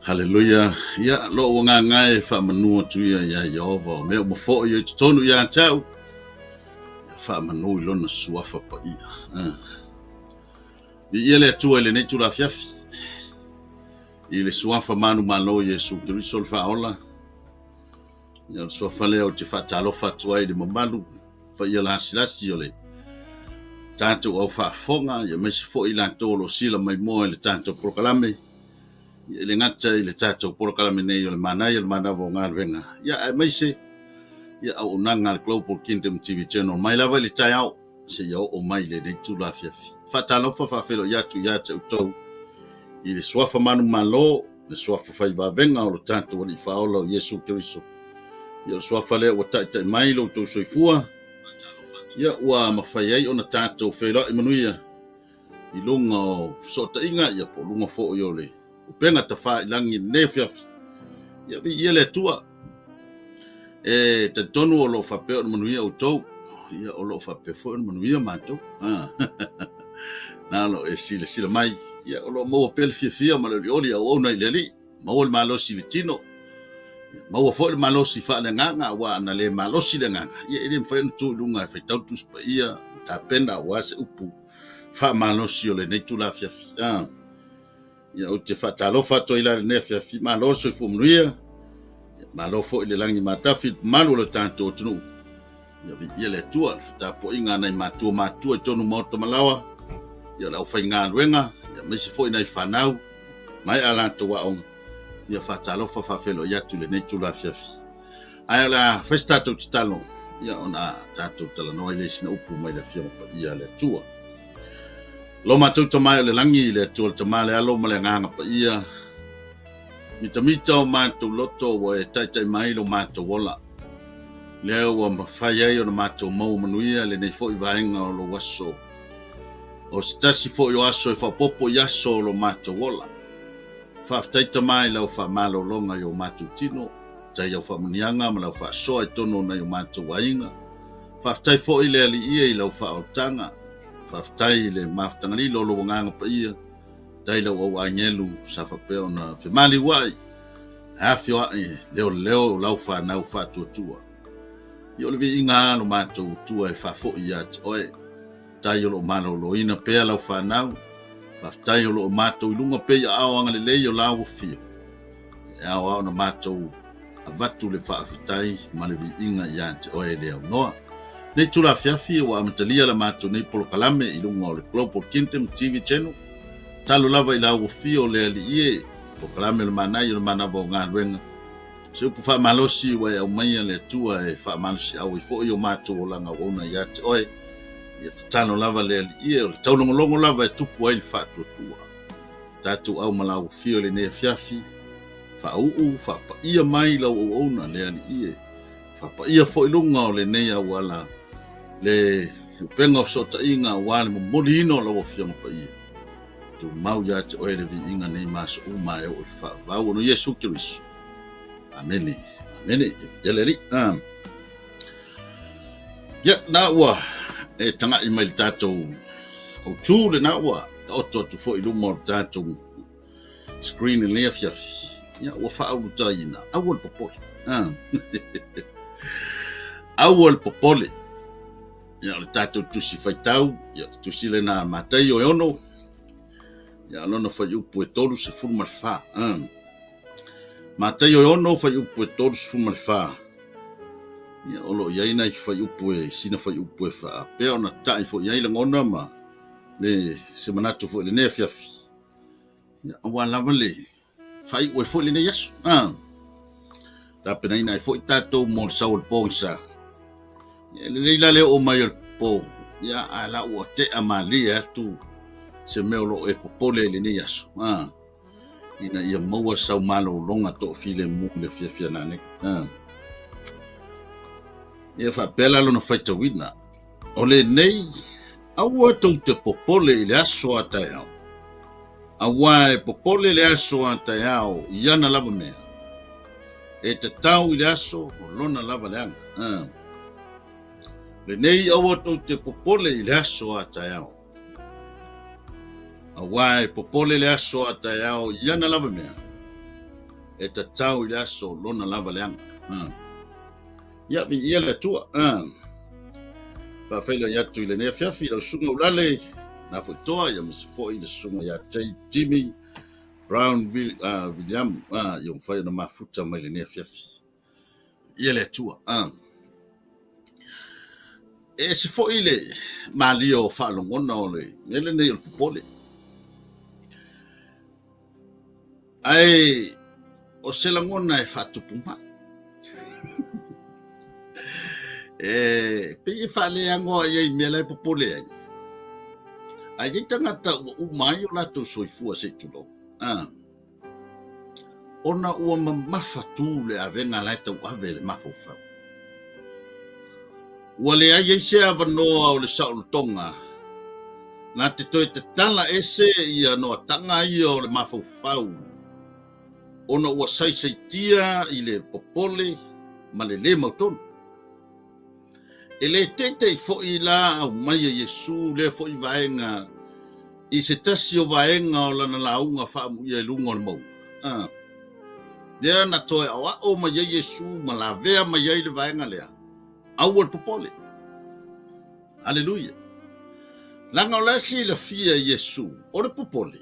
Hallelujah. Ya lo wanga ngai fa manu tu ya Yehova. Me mo fo ye tonu ya tau. Fa manu lo na suafa pa ia. Ile tu ele ne tu la fiafi. Ile suafa manu malo Yesu Kristo fa ola. Ya suafa leo te fa talo fa tuai de malu. Pa ia la silasi ole. Tanto o fa fonga ya me fo ila tolo sila mai mo le tanto proklame. Ile ngata ile tato porokala mene ile mana vo ngalwenga ya maise ya au nanga Global Kingdom TV channel mai lava ile tai au se yo o mai le de tu la fiafi fatalo fa felo ya tu to ile swafa manu malo le swafa fa va venga o tanto o fa o Yesu Kristo ya swafa le o tai mai lo to soifua ya wa mafai ona tato felo imanuia ilunga sota inga ya po lunga fo yo le penga ta fa ilangi nefia ya vi ile tua te tonu o lo fa pe o manuia o to ya o lo fa pe fo o manuia mato na lo sila mai ya o lo mo pe fia ma le oli o na ile mo ma lo silitino mo fo ma lo si fa le nganga wa na le ma lo si le nganga ya ile fa tu lunga fa tau tu spa ia ta penda wa se upu fa ma lo si o le ne tu la fia ya o te fatalo fato ila ne fia fi malo so fu mnuia malo fo ile langi matafi malo le tanto tunu ya vi ile tua fata po inga na matu tonu moto malawa ya la fa inga wenga ya mesi fo ina fanau mai ala to wa on ya fatalo fa felo ya tu le ne tu la fia fi ala festa to talo ya ona tato tala no ile sina upu mai la fia pa ia le tua lo matou tamai le langi le tol tamai le alo male nganga pa ia mitamita o matou loto o e tai mai lo matou wola le o mafai ai o matou mau manuia le nei foi vaenga o lo waso o stasi foi o aso e fa popo yaso lo matou wola fa tai tamai lo fa malo longa yo matou tino tai yo fa manianga ma lo fa so e tono na yo matou wainga fa tai foi le ali ia lo fa otanga faftai le maftangali lo nganga pa ia dai lo o angelu sa fa pe ona fe mali wai afio leo lau fa na fa tua yo le vi inga lo mato tua e fa fo ia oi dai lo malo lo ina pe lau fa na faftai lo mato lunga pe ia awanga le yo lau fi ya wa na mato avatu le fa faftai mali vi inga ia oi leo no ne tula fiafi wa amtalia la mato nei polo kalame i lunga o le Global Kingdom TV channel talo lava i lau fio le ali ie po kalame le manai le manavo ngā ruenga se upu wha malosi wa au maia le tua e wha malosi au i fo i o mato o langa wona i ate oe i ate tano lava le ali ie o le taulongolongo lava e tupu ai le wha tua tatu au malau fio le ne fiafi wha uu wha pa ia mai lau o ona le ali ie wha pa ia fo i lunga o le nei au ala le penga sota inga wale mo molino lo fia mo pai tu mau ya te oele vi inga nei mas o mai o fa va no Yesu Kristo amen yeleri ya na wa e tanga i mai tato o tu le na wa o to fo i lu mo tato screen le fia ya wa fa u taina awol popole awol popole ya le tato tusi faitau ya tusi le na matai o ono ya lona fa upu e tolu se fu malfa matai o ono fa upu e tolu se fu malfa ya olo ya ina fa upu e sina fa upu e fa pe ona tai fo ya ile ngona ma le se manato fo le ne fiafi ya wa lavale fa i o fo le ne yaso ta pena ina fo tato mo saul ponsa leila le o mai po ya ala o te amalia tu se meolo e popole le ni yaso ina ia maua sau malo longa to file mu le fia nane ia fa pela lo no faita wina o le nei aua to te popole le aso atayao aua e popole le aso atayao iana lava mea e te tau le aso lona lava leanga le nei aua to te popole le aso atayao Awai popole le aso ata yao yana lava mea. e tatau i le aso lona lava leanga. Ia vi ia le tua. Whawhaila i atu i le nea whiawhi lau sunga ulale. Nā whaitoa ia misi fōi le sunga ia Jimmy Brown William. Ia mwhai na mafuta mai le nea whiawhi. Ia le tua. E se fōi le mali o whaalongona o le. Mele nei o kupole. Ai o se langona e whatupuma. Pe fale ango ia i mele popole ai. Ai tangata u mai o lato soifua se tulo. Ona ua mafatu le avenga laita u ave le mafofa. Ua le ai se avanoa o le saulutonga. Na te toi te tala ese ia no tanga ia o le mafofau. Ona ua saisaitia i le popole ma le mautonu. E le tete fo'i la au mai a Yesu le fo'i vaenga i se tasi o vaenga o lana launga whaamu ia i lunga o le mau. Lea na toe awa o mai a Yesu ma la vea mai a i le vaenga lea. Au al popole. Haleluia. Langa o lasi la fia Yesu o le popole.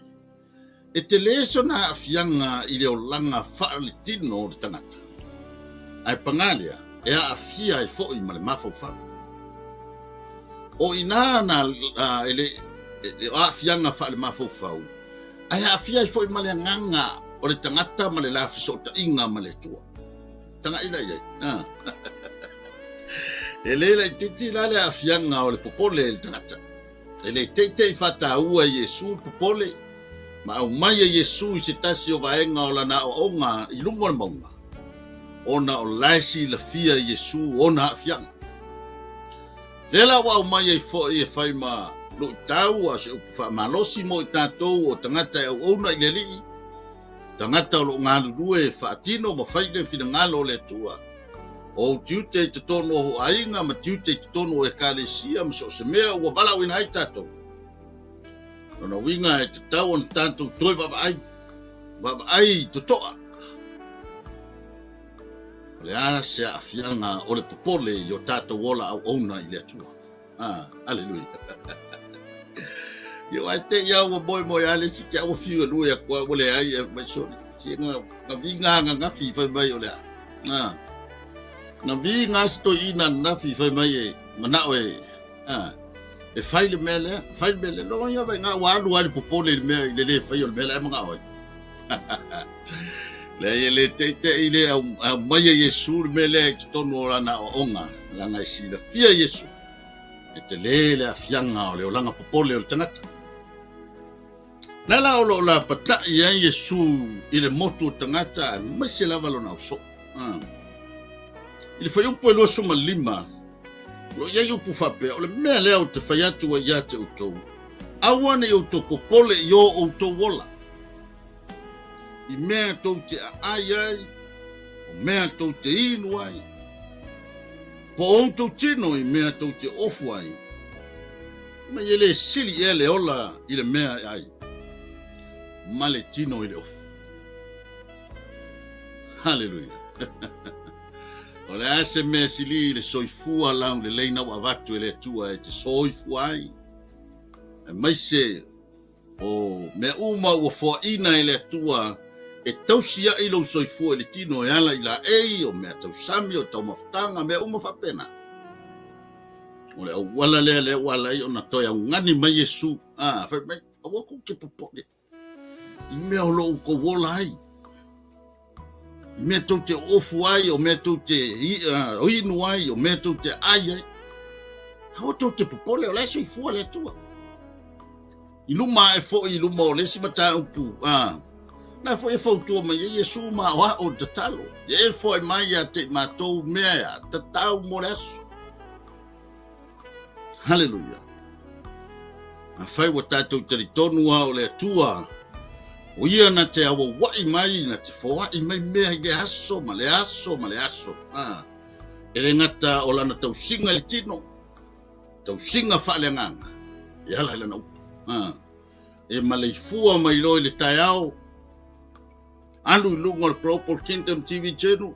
E te leso na afianga i le o langa whaalitino o le tangata. Ai pangalia e a afia i fo'i ma le mafau. O ina na ele a afianga fa le mafau. Ai a afia i fo'i ma le nganga o le tangata ma le lafisota inga ma le tua. Tanga ila iai. Ele la titi la le afianga o le popole le tangata. Ele tete i fata ua Yesu popole. Ma au mai a Yesu i se tasi o vaenga o lana o onga i lungo le maunga. Ona o laisi la fia Yesu ona afianga. Lela wa au mai ai fo'i e whai ma lo tau a se upuwha malosi mo i tātou o tangata e au ona i le li. Tangata o lo ngālu rue e whaatino ma whaile whina ngalo le tua. O tiute i te tono o ainga ma tiute i te tono o e kālesia ma so se mea ua wala wina ai tātou. Nona winga e te tau on tātou toi waba ai to toa. Le se afianga o le popole i o tātou wola au ona i le atua. Aleluia. Io ai te iau o boi moi ale si kia o fiu alua ia kua o le ai e mai sori. Si nga vinga nga ngafi fai mai o le a. Nga vinga sto ina nafi fai mai e manao e. E fai le mele, fai le mele. No ia vai ngā walu ale popole le mea i le fai o le mele e mga oi. Le te i le au mai a Yesu me le te tonu o lana o onga langa i si la fia Yesu e te le afianga o le o langa popole o le tangata nala o lo la pata i a Yesu i le motu o tangata mai se lava lo na uso i le fai upo e lo suma lima lo iai upu fape o le mea lea o te fai atu a ia te utou awane i o to popole i o utou wola I mea tau te ai ai, o mea tau te inu ai. Po o tau tino I mea tau te ofu ai. Ma ele sili ele ola I le mea ai. Ma le tino I le ofu. Haleluia. O le ase mea sili le soifua lau le leina wa vatu ele tua e te soifua ai. E maise o mea uma ua fua ina ele tua e tausia I lo soifua le tino e ala I la ei o mea tausami o tau mafutanga mea uma whapena. O le au wala le wala I o na toi au ngani mai Yesu. Whai mai, awako ke popoke. I mea o lo uko wola ai. I mea tau te ofu ai o mea tau te inu ai o mea tau te ai ai. Hawa tau te popole o le soifua le tua. I luma e fo I luma o le si mata upu. Na foi fautua mai Yesu ma wa o te talo. E foi mai a te matou mea te tau moreso. Hallelujah. A fai wa tatou te tonu o le tua. O ia na te awa wai mai na te fo wai mai mea I le aso ma le aso ma le aso. E le ngata o lana tau singa le tino. Tau singa fa le nganga. E hala lana upu. E maleifua mai loi le tai au. Alu lunga Global Kingdom TV channel.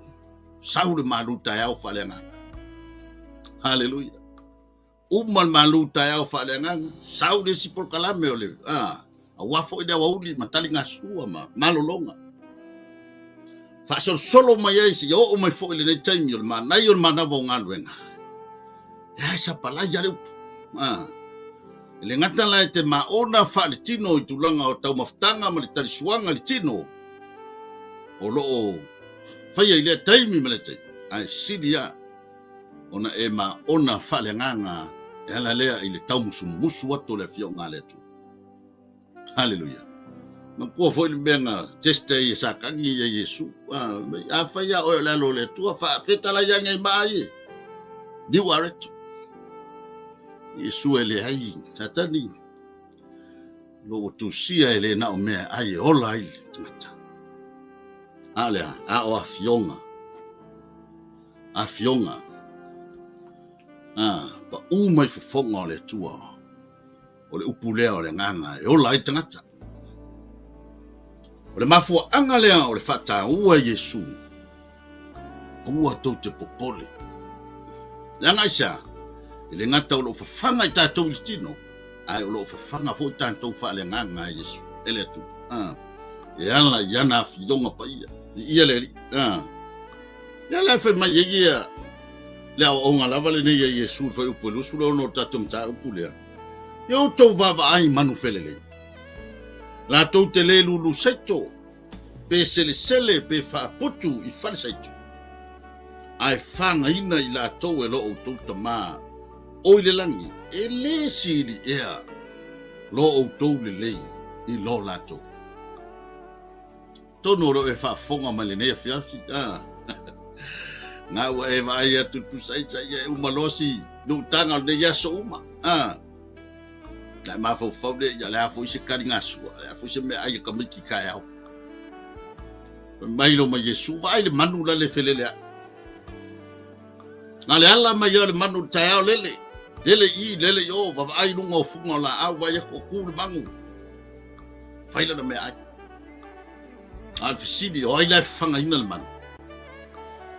Sau le malu tayau falenga. Hallelujah. Uman malu tayau falenga. Sau le sipol kalame ole. Wafo ida wauli matali ngasua malolonga. Fa solo mai si yo o mai fo le nei time yo na yo mana vo ngalwenga. Ya sa pala ya le. Le ngata la te maona fa le tino i tulanga o tau maftanga ma le talisuanga le tino. O lo fai ile time me le tai. Ai sidia ona e maona fa le nganga e la lea ile tau musu ato le fio ngale tu. Hallelujah. No ko foi benga teste ye sakangi ye Yesu. A fa ya o la lo le tu fa feta la ya ngai mai. Di waret. Yesu ele ai tatani. Lo tu sia ele na o me ai ola ai tata. Ale a o afionga. Afionga. Pa u mai fonga le tua. O le upulea o le nganga e ola ai tangata. O le mafua anga lea o le fata ua Yesu. Ua tau te popole. Langa isa, le ngata o lo fafanga i tātou i tino. Ai o lo fafanga fo i tātou fa le nganga Yesu. Ele tu. E ala yana fionga pa ia. Ia le li. Ia le fe mai ia. Lea o onga lava le nei Yesu fa upulu. Sula ono tātou mta upulea. Yo tau vava ai manu felele. La tau te le lulu seto. Pe sele pe fa putu i fale seto. Ai fanga ina i la tau e lo o tau ta maa. O i le langi. E le sili ea. Lo o tau le lei. I lo la tau. Tono ro e fa fonga ma le nea fiafi. Nga wa e vai atu tu saita e umalosi. Nu tanga le yaso uma. Na ma fo de ya la fo se kali ngasua ya fo se me ai ka miki kai au mai lo ma Yesu vai le manu la le felele na le ala mai le manu tai lele lele yo va ai lu ngo funga la au vai ko ku mangu fai la me ai al fisidi o ai la fanga ina le manu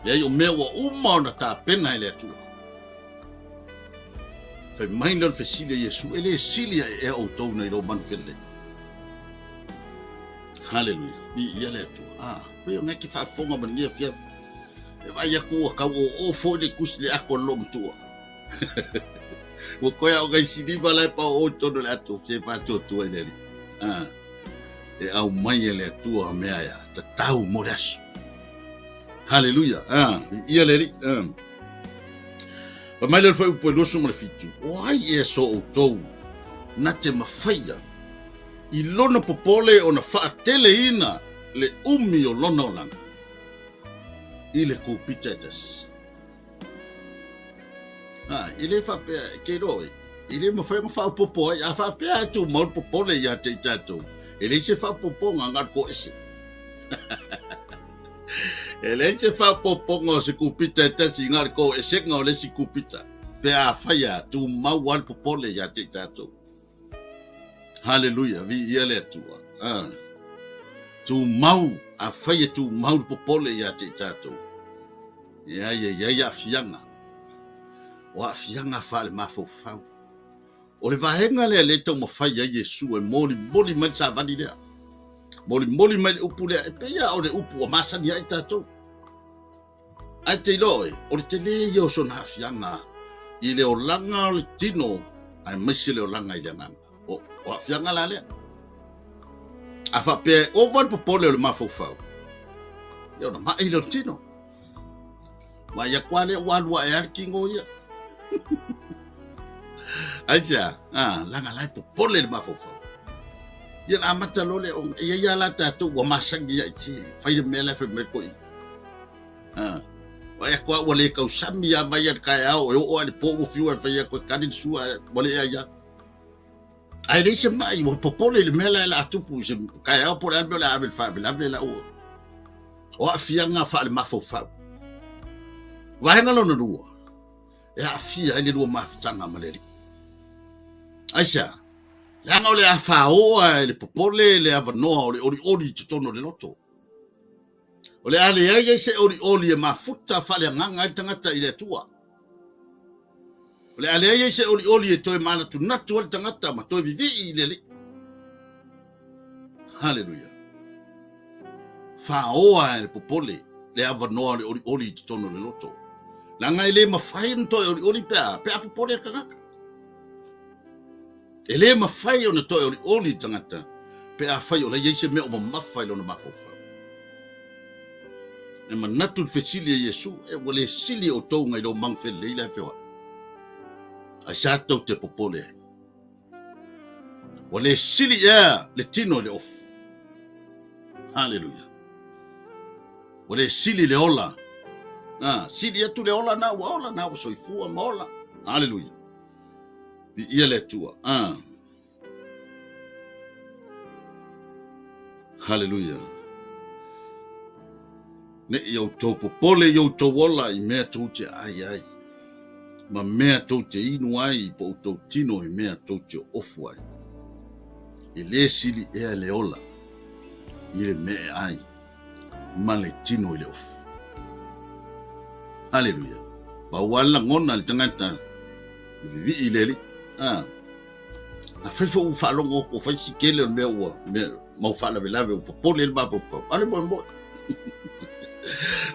le yo me wa uma na ta pena ile tu. Fai mai non fesile Yesu ele silia e o tau nei lo man fele. Hallelujah. Ni yele tu. Pe nga ki fa fonga ban ni fia. E vai ya ku ka o fo de kusle ako long tu. Wo ko ya o ga sidi bala pa o tono la tu se fa tu tu ele. E au mai ele tu a me ya. Ta tau moras. Hallelujah. Yele Pa mai le fai upo loso mo le fitu. O ai e so o tou. Na te mawhaia. I lona popole o na whaatele ina le umi o lona o langa. I le kupichetas. I le whapea ke roi. I le mawhai ma whao popo ai. A whapea atu maur popole ia te tatou. I le se whao popo ngar ko ese. Ele se fa popongo se kupita tasi ngar ko e se ngau le si kupita pe a faya tu mawal popole ya te tato. Hallelujah vi ele tu tu mau a faya tu mau popole ya te tato ya fianga wa fianga fa le mafo fa o le vahenga le to mo faya Yesu e moli man sa validea moli mai upule e pe ya o le upu o masani ai tato. Ai te loe, o te le yo son hafianga, i le o langa o le tino, ai mesi le o langa i le nganga. O hafianga la lea. A whape, o van popole o le mafofau. Yo na mai le o tino. Wa ia kwa le walua e arkingo ia. Ai sia, langa lai popole le mafofau. Ia na amata lole, ia la tato, wa masangi ia iti, fai le mele fe mekoi. Waya kwa wale ka usami ya mai ka ya o ale po fiu e fa ko kadin su wale ya ai le se mai o popole le mela la tupu se ka ya po la bela avel fa bela vela o afia nga fa le mafo fa wa nga no no ya afia ile do mafutanga maleli aisha ya nga le afa o le popole le avano o ori tono le loto O le ale ai se oli e mafuta fale nganga i tangata i le tua. O le ale ai se oli e toi mana tu natu al tangata ma toi vivi i le li. Hallelujah. Fa oa e popole le ava noa le oli i tono le loto. La ngai le mawhai toi oli pea popole a kangaka. E le mawhai o na toi oli tangata pea whai o le yeise mea o ma mawhai lo na mafofa. E manatu fesili e Yesu e wale sili o tau ngai lo mangfe leila fewa. Ai sa tau te popole. Wale sili ea le tino le ofu. Hallelujah. Wale sili le ola. Sili atu le ola na waola na soifua maola. Hallelujah. Ia le tua. Hallelujah. Ne yo to popole yo to wola I mea tote ai. Ma mea tote inu ai po to tino I mea tote ofu ai. E le sili ea le ola. I le mea ai. Ma le tino I le ofu. Hallelujah. Ba wala ngona le tangata. Vivi I le li. A fefo u falongo ko fa sikele o mea ua. Mau fala velave o popole il ba fofa. Ale bo.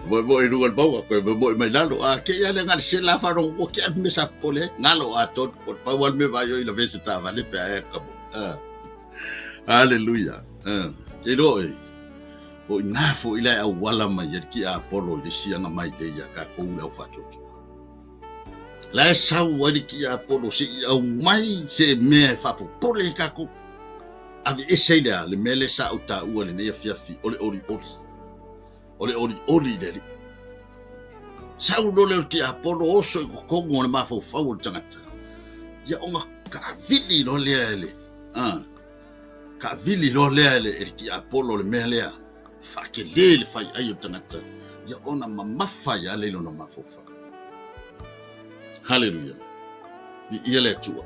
Boy rugal bawa ko boy mai lalo ke ya le ngal se la farong ko ke me sa pole ngalo atot por pa wal me bayo I la visita vale pe a ka. Hallelujah. Ero o na fo ila a wala mai ki a polo le sianga mai le ya ka ko la fa tot. La sa wali ki a polo si au mai se me fa po pole ka ko. Ave eseida le mele sa uta u le ne fiafi ole oli le. Saulo le ki apolo oso I kokongo le mafau tangata. Ya onga ka vili lo le. Ka vili lo le ki apolo le melea. Fa ke le fai ayo tangata. Ya ona mamafa ya le lo no mafofa. Hallelujah. Ia le tua.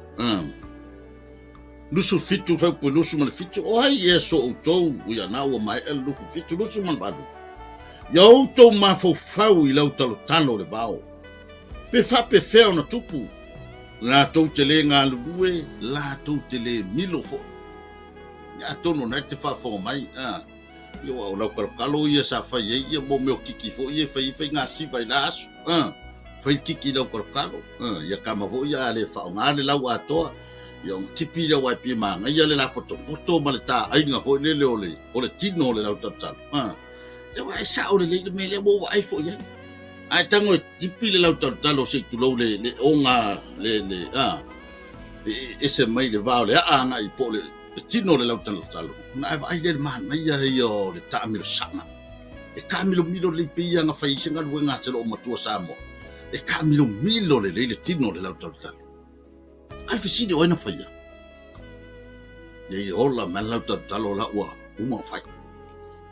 Lusu fitu fa po lusu man fitu o ai yeso o tou ia na o mai el lusu fitu lusu man balu. Ya o tou mafofau I lau talo le vao. Pe fa pe feo na tupu. La tou te le ngā lulue, la tou te le milo fo. Ya tono na te fa fo mai. Yo au lau kalo ia sa fa ia mo me o kiki fo ia fa ngā siva I la asu. Fai kiki lau kalo. Ya kama fo ia le fa ngā le lau atoa. Yang kipi ya wai pi ma ngai le la poto ma le ta ai nga fo le ole tino le lau tatalo. E wai sa o le me le mo wai fo ia. Ai tango tipi le lau tatalo se tu lo le onga le ese mai le va le nga I po le tino le lau tatalo. Na ai le man mai ia yo le ta mi sama. E ka milo le pi nga fai singa lu nga telo ma tua samo. E ka milo le tino le lau tatalo. Ai fisidi o ina faia. Ye ola malau talo la ua uma fai.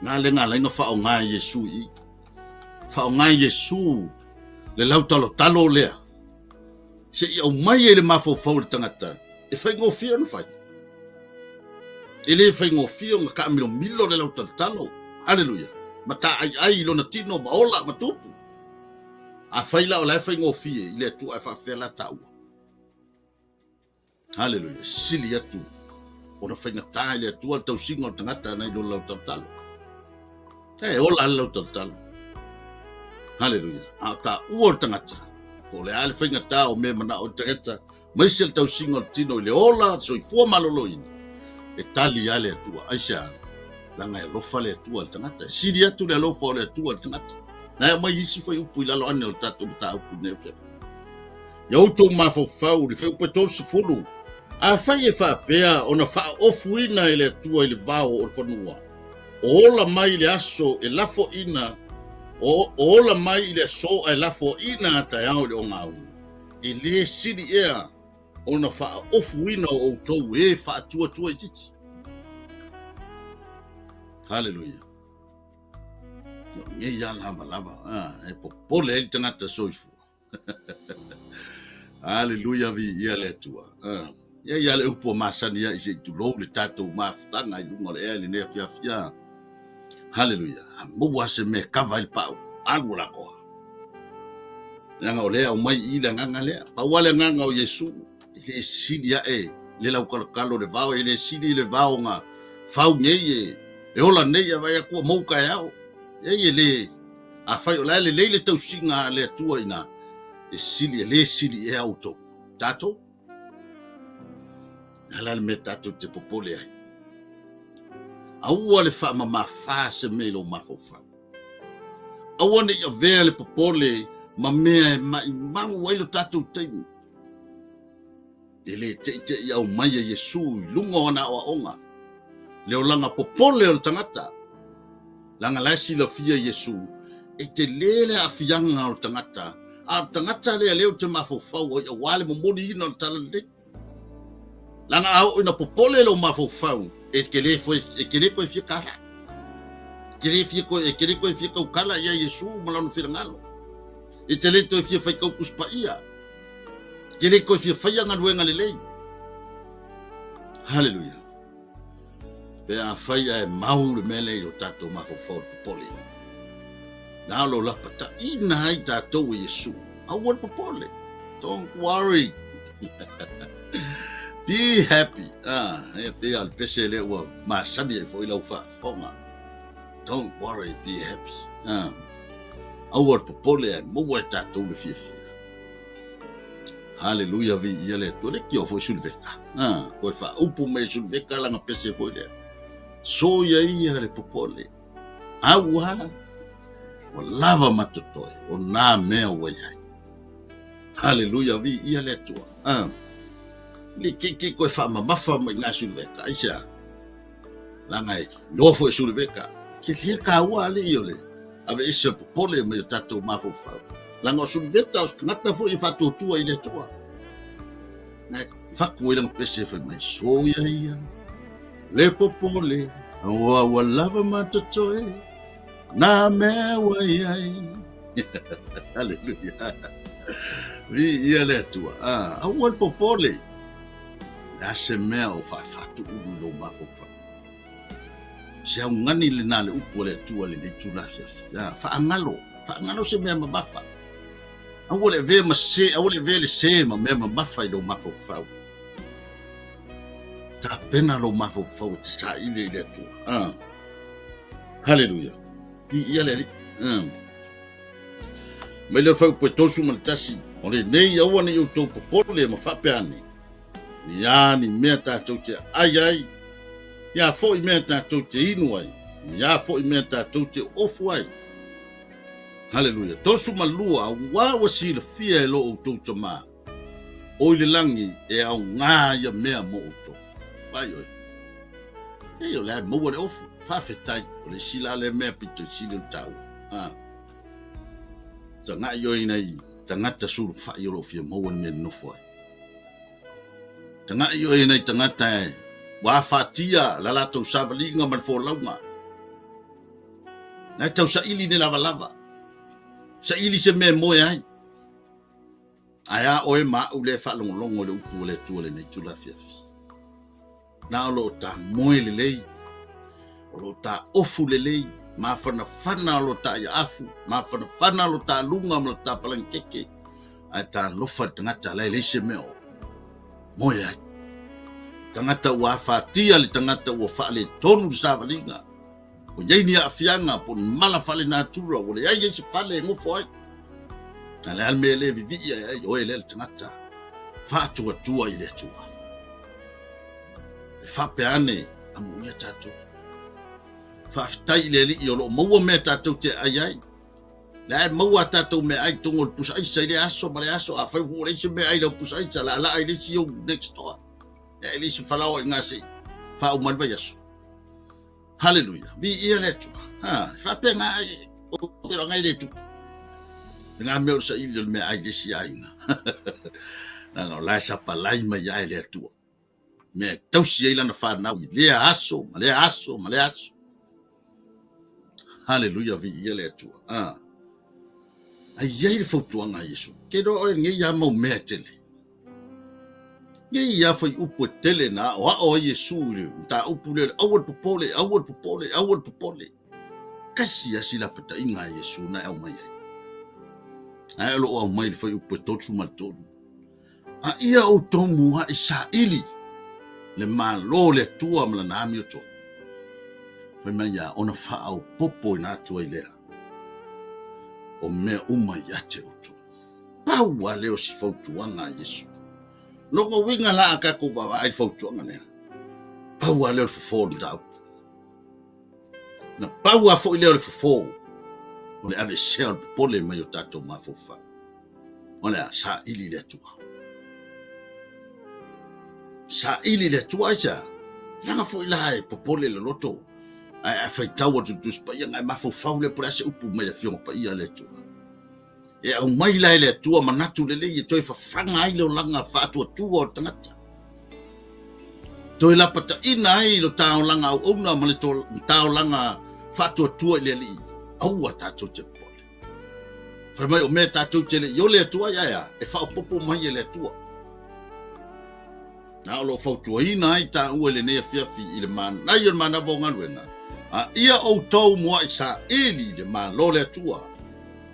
Nga lenga fa o nga Yesu I. Fa o nga Yesu le lau talo lea. Se I au mai le mafofau le tangata. E fai ngo fia na fai. E le fai ngo fia nga ka milo le lau talo. Hallelujah. Mata ai lo na tino ma ola ma tupu. A fai la o la fai ngo fia I le tu ai fa fela tau. Hallelujah. Sili atu. Ona whainga tāile atua tau singo tangata nei lo lau talo. Ola lau talo. Hallelujah. A ta ua tangata. Ko le ale whainga tā o me mana o tangata. Maisel tau singo tino le ola so I fua malolo ini. E tali ale atua. Aisha. Langa e lofa le atua tangata. Sili atu le lofa le atua tangata. Na mai isi fai upu I lalo ane o tato mta upu nefia. Ya uto mafofau le fai upe tosi fulu. A fai e fa pea ona fa ofu ina I le tua I le vao o whanua. Ola mai le aso e lafo ina. Ola mai le so e lafo ina ta yao le o ngau. E le siri ea ona fa ofu ina o tou e fa tua I titi. Hallelujah. Nge ya lava. E popole e tangata soifu. Hallelujah vi ia le tua. Ia le upo masani ia isi tu lo le tatou mafutanga I lunga le ea le nea fia. Haleluia. Mua se me kava il pau. Alu la koa. Langa o lea o mai I le nganga lea. Pa wale nganga o Yesu. Le sili e. Le lau kalakalo le vao. Le sili le vao nga. Fau ngeye. E ola neia vai akua mauka e au. Eye le. A fai o le leile tau singa le atua ina. E sili e auto. Tato. Halal me tato te popole ai. Aua le wha ma wha se melo mafofa. Aua ne ia vea le popole ma mea ma I mangu wailo tato teimi. Ele te ia o mai Yesu lunga ona o onga. Leo langa popole o tangata. Langa lasi la fia Yesu. E te lele a fianga o tangata. A tangata leo te mafofa o ia wale mo mori ina o tala le. Langa au ina popole lo mafofa. E kele koe fia kala. Kele koe fia kau kala ia Yesu malano whirangalo. E te leto e fia whai kau kuspa ia. Kele koe fia whaia ngaruenga lelei. Hallelujah. Pe a whaia e maure mele I o tato mafofau popole. Nā lo lapata ina hai tatou Yesu. Awal popole. Don't worry. Be happy. E pe al pese le ua masani e foi lau whafonga. Don't worry, be happy. Awal popole e mua e tatou le fia. Hallelujah vi ia le tole ki o foi sulveka. Koe wha upu me sulveka langa pese foi le. So ia le popole. Awa. O lava matotoi. O nā mea waiai. Hallelujah vi ia le tua. Li kiki koe wha mamafa mo I ngā sulveka. Aisha. Langa e. Nofo e sulveka. Ki lia ka ua ali I ole. Ave isi popole me tatou mafofau. Langa o sulveta o ngata fo I whatotua I le tua. Nai whaku I langa pese whai mai. So ia. Le popole. Awa lava matotoi. Nā mea waiai. Hallelujah. Vi ia le tua. Awa popole. La se mea o whawhatu uru lo mafofa. Se au ngani le nale upo le tua le tula fiafi. Whaangalo se mea mabafa. Awa le vea ma se, awa le vea le se ma mea mabafa I lo mafofau. Ta pena lo mafofau te sa ile le tua. Hallelujah. Ia le. Mai le whau poe tosu ma le tasi. O le nei aua ni o tau popole ma whapeane. Ia ni mea tātou te ai. Ia fo I mea tātou te inu ai. Ia fo I mea tātou te ofu ai. Hallelujah. Tosu malua wa wasi le fia e lo o tau tama. O le langi e au ngā ia mea mo o tau. Pai oi. E o le mo le ofu. Whawhetai o le sila le mea pito sila tau. Ta ngā ioi nei. Tangata suru whai o lo fia mo le mea nofo ai. Tanga I oi nei tangata e wa fatia la la tau savalinga man fo launga. Na tau sa ili ni lava. Sa ili se me moe ai. Aya oe ma u le fa longo le upu le tu le nei tula fiafi. Na lo ta moe le lei. O lo ta ofu le lei. Ma fana lo ta ia afu. Ma fana lo ta lunga ma lo ta palankeke. Ai ta lofa tangata le se me o. Moe ai. Tangata ua whatia le tangata ua whaale tonu sāwalinga. O yei ni a fianga po ni mala whale nā tura. O le ai se whale ngofo ai. Na le alme le vivi ai o e le tangata. Whātua tua I le tua. E whape ane amuia tātou. Whaafitai le li I o lo maua mea tātou te ai. Le ai maua tātou me ai tongo le pusa ai sai le aso ma le aso. A whai huo reise me ai le pusa ai sa la ala ai le si yo next door. E li se falau I ngase. Wha uman vai aso. Hallelujah. Vi ia le tua. Whape ngā ai. O tira ngai le tua. Ngā mea sa ili o me ai le si ai nga. Nanga o lai sa palai mai ai le tua. Me tausi ai lana whanau. Le aso, ma le aso, ma le aso. Hallelujah. Vi ia le tua. Ai iai le fautuanga Yesu. Kedo oe nge ia mau mea tele. Nge ia fai upo tele na o Yesu le. Ta upu le awal popole. kasi asila pata inga Yesu na au mai ai lo au mai foi upo totu maltonu a ia o tomu ha Israeli le malo le tua mla na amioto foi mai ya ona fa au popo na tua ilea o me uma yate uto paua leo si fautuanga Yesu longo winga la ka ko ba ai fautuanga ne paua leo fo da na paua fo leo fo o le ave sel pole mai o tato mafofa o le sa ili le tua sa ili le tua ja langa fo ilai popole le loto ai fai tawa tu spa ia mafofa le prese upu mai afio pa ia le tua e au mai lai le tua manatu le le toi fa fanga ai le langa fa tua tua tangata toi la pata ina ai lo tau langa o una male to tau langa fa tua le li au tato te pole fa mai o me tato te le yo le tua ya e fa popo mai le tua na lo fa tua ina ai ta u le ne fiafi ile man na yo mana bonga luena a ia o tau mo isa eli le ma lo le tua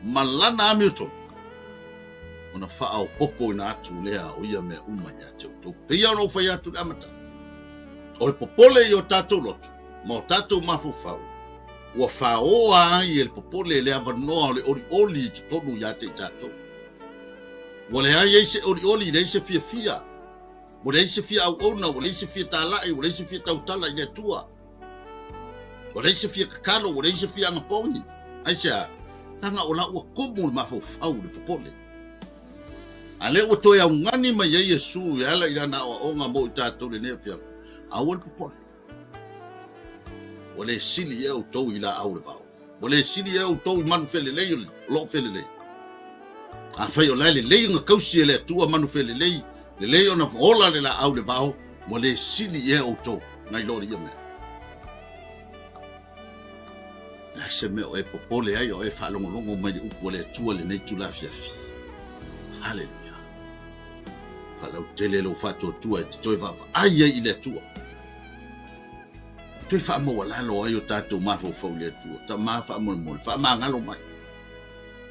malana Hamilton ona fa au popo na atu lea o ia me uma ya to pe ia no fa ya tu amata o popole yo tato lotu mo tato mafufa ua whaoa ai e le popole le avanoa le oli tu tonu ya te tato. Wa le ai eise oli le eise fia. Wa le eise fia au ona, wa le eise fia talai, wa le eise fia tautala i le tua. Wa le eise fia kakalo, wa le eise fia ngaponi. Aisa, langa o la ua kumu le mafofau le popole. A le ua toi au ngani mai e Yesu, e ala i rana o onga mo i tato le nea fia. Au le popole. Wa le sili e au tau i la au le vau. Wa le sili e au tau i manu fele lei, lo fele lei. A fai o lai le lei nga kausi e le tua manu fele lei, le lei o na ola le la au le vau, wa le sili e au tau, ngai lori ia mea. Se me o e popole ai o e whalongolongo mai le upu le tua le nei tula fiafi. Hallelujah. Whalau tele lo whato tua e te toi vava. Ai ai i le tua. Toi wha mo walalo ai o tātou mafo fau le tua. Ta mafa mo le mole. Wha maa ngalo mai.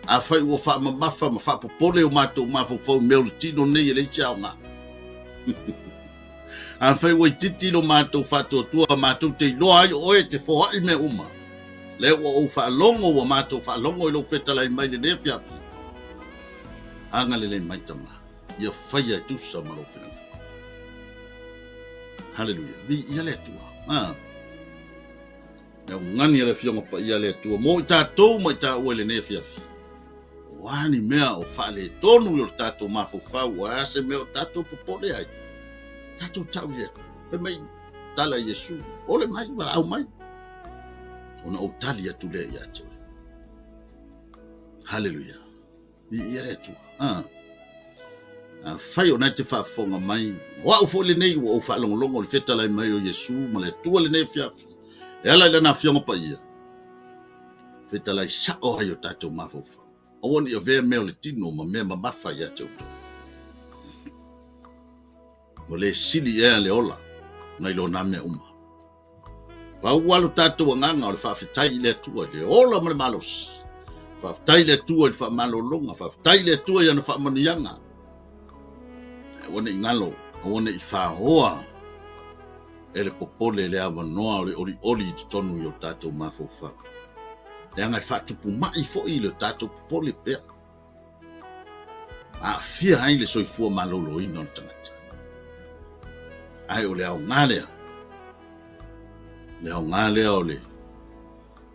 A whai ua wha mafa ma wha popole o mātou mafo fau meo le tino nei e le tiao ngā. A whai ua i titino mātou whato tua mātou te iloa ai o e te whoa i me uma. Le ua o whaalongo wa mātou whaalongo i lo whetalai mai le ne fiafi. Anga le mai tama. Ia whaia e tusa ma lo whenanga. Hallelujah. Vi ia le tua. Ia ngani le fionga pa ia le tua. Mo i tātou mai tā ua le ne fiafi. Wani mea o whaale tonu i o tātou mafofau. Wa ase mea o tātou popole ai. Tātou tau i eto. Whemai tala Yesu. Ole mai, wala au mai. Ona o tali atu le ia te. Hallelujah. Ia le tu. Fai o nai te whaafonga mai. Wa ufo le nei wa ufa longo le feta lai mai o Yesu. Ma le tua le nei fiafi. E ala le na fionga pa ia. Feta lai sao hai o tātou mafofa. Awani o vea meo le tino ma mea mamafa ia te uto. O le sili ea le ola. Nai lo na mea uma. Pau walu tātou nganga o le whawhitai le tua le ola ma le malos. Whawhitai le tua i whamalolonga, whawhitai le tua i ana whamanianga. Wane i ngalo, wane i whahoa. E le popole le awa noa o le oli i tonu i o tātou mafofa. Le angai whatupu mai fo i le tātou popole pea. A fia hai le soifua malolo i non tangata. Ai o le au ngalea. Le au ngā lea o le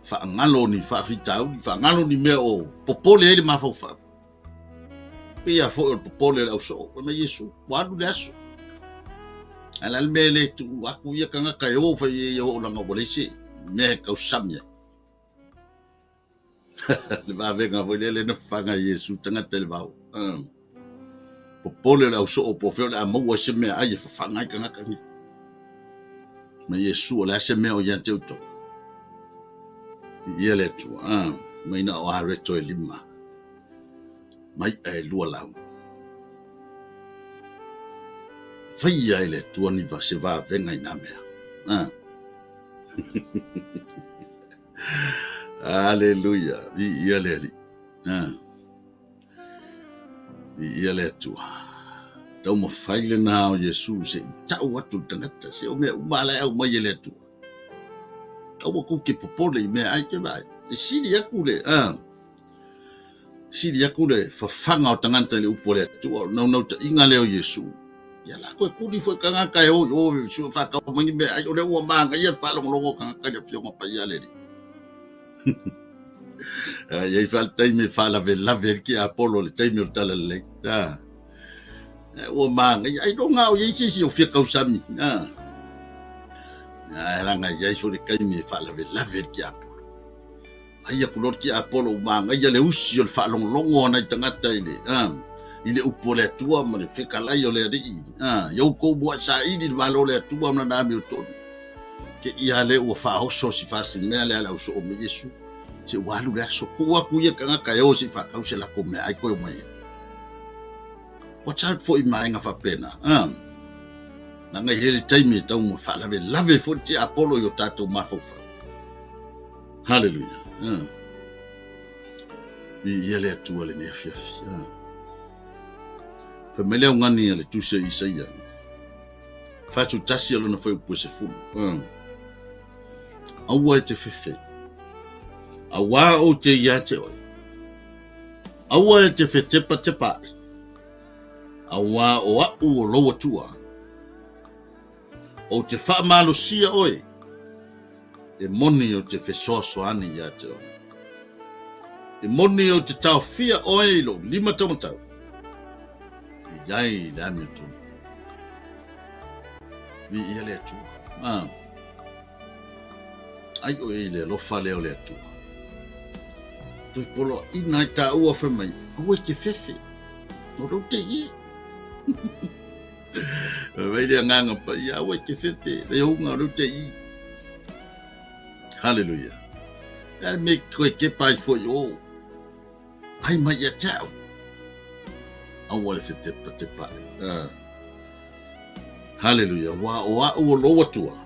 whaangalo ni whaafitau, whaangalo ni mea o popole e le mawhauwha. Pia fo o popole le au so, me Yesu, wadu le aso. Alal me le tu aku ia kanga kai o fa ye o langa bolese, me kau samia. Le va venga vo le na fanga Yesu tanga tel vau. Popole le au so o pofeo le amau se me ai fa fanga kanga kanga. Me Yesu o la se meo ia te uto. Ia le tu, mai na o hareto e lima. Mai e lua lau. Whaia e le tua ni va se va venga i na mea. Haleluya. Ia le. Ia le tua. Tau ma faile na o Yesu se tau atu tangata se o me umala au mai le tua. Tau ko ke popole me ai ke vai. E siri aku le. Siri aku le fa fanga o tangata le upole tua. No ta inga le o Yesu. Ya la ko kudi foi kanga kai o su fa ka mangi me ai o le o manga ia fa longo kanga ka le fio ma pa ia le. Ia fa tai me fa la ve ki Apollo le tai me tala le. O manga ai do ngau ia si o fia ka usami. Ranga ia so le kai me fa la ve ki Apollo. Ai ku ki Apollo manga ia le usi o fa longo na tangata ile. Ile upole tua ma le feka lai o le ri yo ko bo sa idi malo le tua ma na mi to ke ia le o fa oso si fa si me le ala o so me Yesu se walu le so ko ku ye kanga ka yo si fa ka se la ko me ai ko mai watch out for my nga fa pena na nga hele time tau mo fa lave fo ti Apollo yo tato ma fo fa hallelujah ia le tua le ne fia Pemele ngani ale tuse Isaia. Fatu tasi alo na foi puse fu. Awa te fefe. Awa o te yate oi. Awa te fe tepa. Awa o au o loa tua. O te fa malo sia oi. E moni o te fe soso ani yate oi. E moni o te tau fia oi lo lima tamatau. Yai la mi tu. Vi ia le tu. Ai o ile lo fa le o le tu. Tu polo ina ta o fa mai. O te fefe. No do te i. Vai le nganga pa ia o te fefe. Le o nga do te i. Hallelujah. Ai me ko ke pai fo yo. Ai mai ya tau. Awale fe tepa. Hallelujah. Wa o lo tua.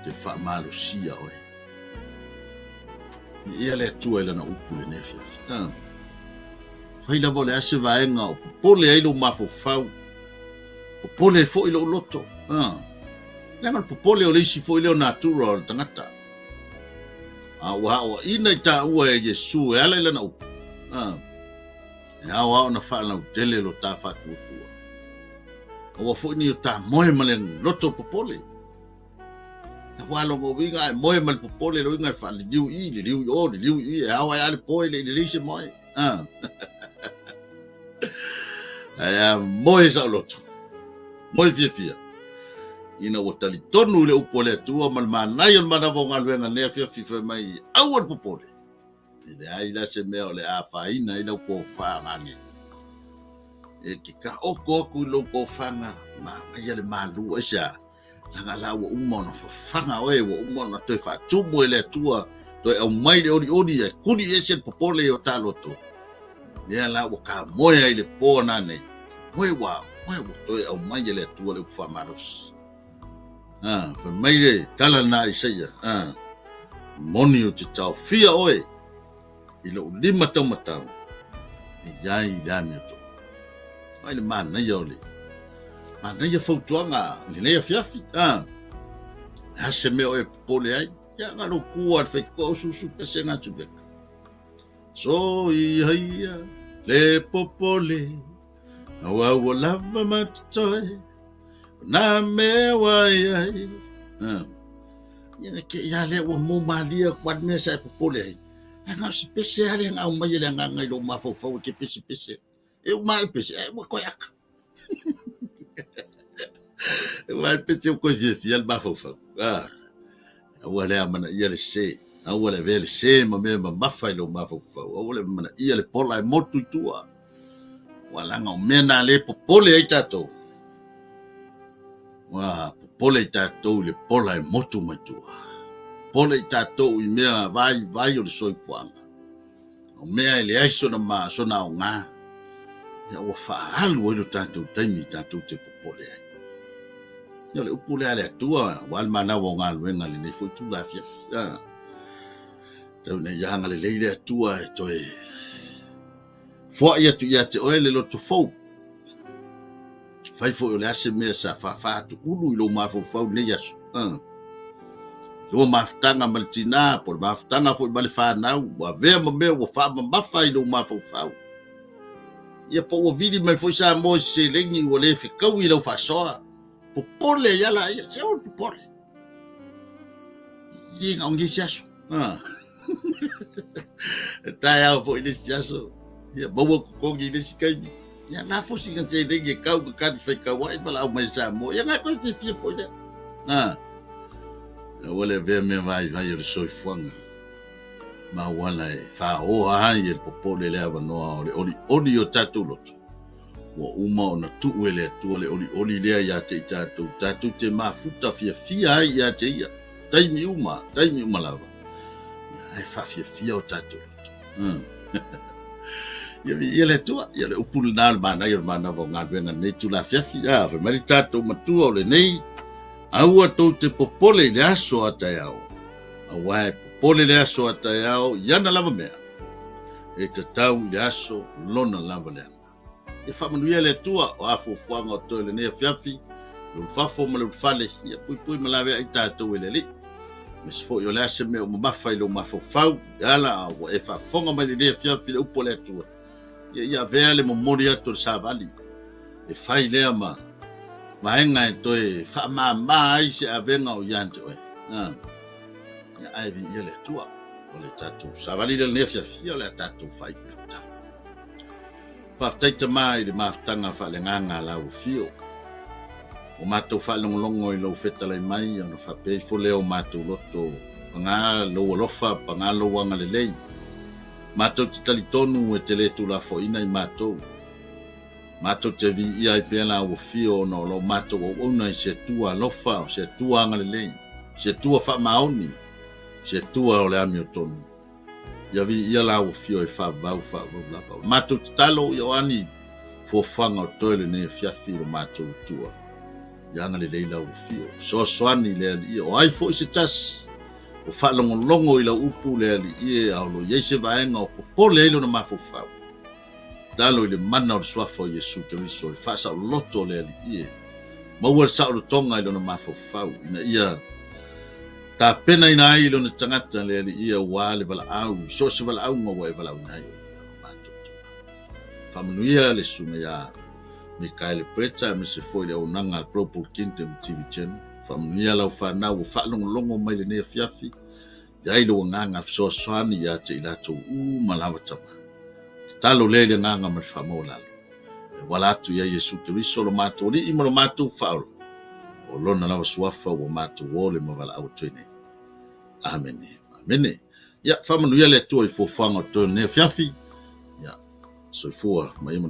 Te fa malo sia oi. Ia le tua ile na upule ne fia. Fai la vole ase vaenga o pole ai lo mafo fau. Pole fo ilo loto. Lenga pole o lisi fo ilo natural tangata. Wa ina ta ua e Yesu ala ile na upu. Ya wa na fa na tele lo ta fa tu. O fo ni ta moe malen loto popole. Wa lo go vinga moe mal popole lo vinga fa liu i ya wa ya le poi le lise moe. Aya moe sa loto. Moe fia. Ina o tali tonu le upole tua mal manai on mana vonga luenga ne fia mai au popole. Ile ai la se me ole a fa ina ila ko fa ngani e ki ka oko ku lo ko fa nga ma ia le malu esa langa la wo umono fa fanga o e wo umono to fa tubo ile tua to e mai le odi e kudi ese popole o taloto ia la wo ka moya ile pona ne moe wa to e mai ile tua le fa maros fa mai le tala na isaia moni o te tau fia oe ilo lima tamatau yai lani to ai le man na yole man na ya fautuanga le ya fiafi hase me o pole ai ya ngalo kuat fe ko susu pesenga tube so ia le popole awa lava matoi na me wai ya ke ya le o mo malia kwat me sa popole ai nga spesial yang au mai le nga lo mafo ke pese e o mai pese e mo koyak e mai pese ko je fiel mafo wala mana ia le se wala vele se ma me ma mafa lo mafo wala mana ia le pola e motu tua wala nga mena le popole ai tato wa popole tato le pola e motu matua pole tato I mea vai o le soi fuanga. O mea ele aiso na ma sona o ngā. Ia ua whaalu o ilo tatou taimi tatou te popole ai. Ia le upule ale atua, wal mana o ngā luenga le nei foi tu la fia. Tau ne yanga le leile atua e toi. Fua ia tu ia te oe le loto fau. Fai fo le ase mea sa fa tu ulu ilo mafau le yasu. Lua maftanga maltina por maftanga fo bale fa nau wa vea me wa fa mafa ilo mafau. Ia po o vidi me fo sa mo se lengi o le fikau ilo fa soa. Popole ya la ia se o popole. Ia ongi yasu. Tai au po ile yasu. Ia bawa ko ngi sikai. Ya na fo singa te lengi kau ka te fai kau ai bala au mai sa mo. Ya na ko te fia fo ia. Wale ve me vai o soi fuanga. Ma wala e fa o hai e popole le ava no oli o tatu loto. Wa uma ona tu ele tu oli le ya te tatu te mafuta fia ai ya te ia. Taimi uma lava. Ai fa fia o tatu loto. Ia le tua, ia le upul na mana vo ngadwenga nei tu la fia fa mari tatu matua o le nei. Aua tau te popole le aso atayao. Awai popole le aso atayao, yana lava mea. E te tau le aso lona lava lea. E whamanuia le tua o afo fuanga o toi le nea fiafi. Lun fafo ma lun fale, ia pui malawe ai tātou ele li. Mesi fo i o le ase mea o mamawhai lo mafau. Ala awa e whafonga mai le nea fiafi le upo le tua. Ia vea le momori atu le savali. E whai lea ma. Maenga e toi wha ai se avenga o yante oe. Ia aivi ia le tua o le tatu. Savali le nefia fia le tatu whai pita. Whaftaita mai le maftanga wha le nganga lau fio. O mātou wha longo i lau whetalai mai, ana whapei fo leo mātou loto. Panga lau alofa, panga lau wanga le lei. Mātou te talitonu e te le tula fo ina i mātou. Mātou te vi ia i pēla o fio no lo mātou o una i se tua lofa, se tua anga le lei, se tua wha maoni, se tua o le ami o tonu. Ia vi ia la o fio e wha vau lapa. Mātou te talo i o ani fo whanga o toile ne fiafi o mātou tua. Ia anga le lei la o fio. So soani le ali ia o ai fo i se tas. O wha longo i la upu le ali ia au lo iei se vaenga o popole eilo na mafofau. Talo ile mana o swafa o Yesu Keriso le fasa o loto le ali ie. Maua le sao le tonga ilo na mafofau. Ina ia ta pena ina ai ilo na tangata le ali ia wa le vala au. So se vala au ngawa e vala unai o. Whamanuia le sunga ia Mikaele Preta me se foi le unanga al Global Kingdom TV channel. Whamanuia lau whanau o whalongo mai le nea fiafi. Ia ilo nganga fisoaswani ia te ilato malawa tama. Talo lele nganga ma famolalo. Wala atu ya Yesu Keriso lo mato li imo lo mato faul. O lona lawa suafa o mato wole ma wala au tene. Amen. Amen. Ya famanuia le tu i fofanga to ne fiafi. Ya so fua mai mo